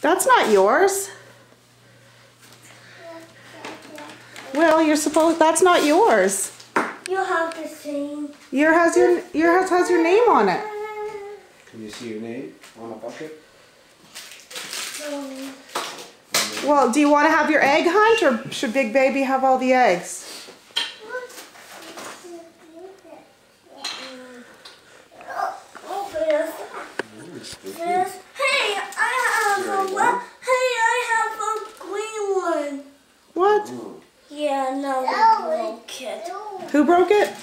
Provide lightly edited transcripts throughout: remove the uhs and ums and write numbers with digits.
That's not yours. Well, you're supposed. That's not yours. You have the same. Yours has your name on it. Can you see your name on a bucket? No. Well, do you want to have your egg hunt, or should Big Baby have all the eggs? Yes. Hey, I have a green one. What? Yeah, no, we broke it. Who broke it?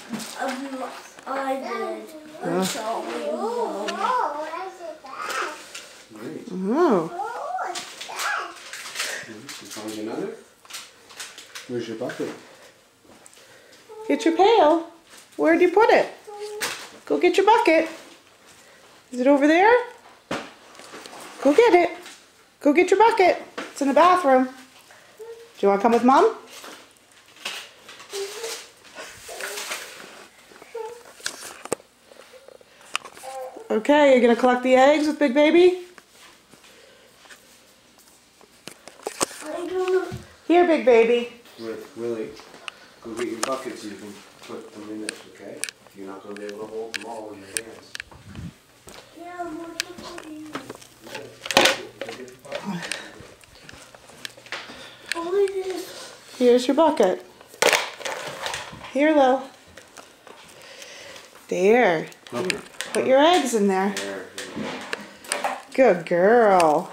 I did. Oh. Sorry, Mom. Great. Oh. You found another? Where's your bucket? Get your pail. Where'd you put it? Go get your bucket. Is it over there? Go get it. Go get your bucket. It's in the bathroom. Do you want to come with Mom? Okay, you're going to collect the eggs with Big Baby? I don't know. Here, Big Baby. With Willie. Go get your bucket so you can put them in it, okay? You're not going to be able to hold them all in your hands. Yeah, I'm going to put it in. What is this? Here's your bucket. Here, Lil. There. Okay. Put your eggs in there. There. Good girl.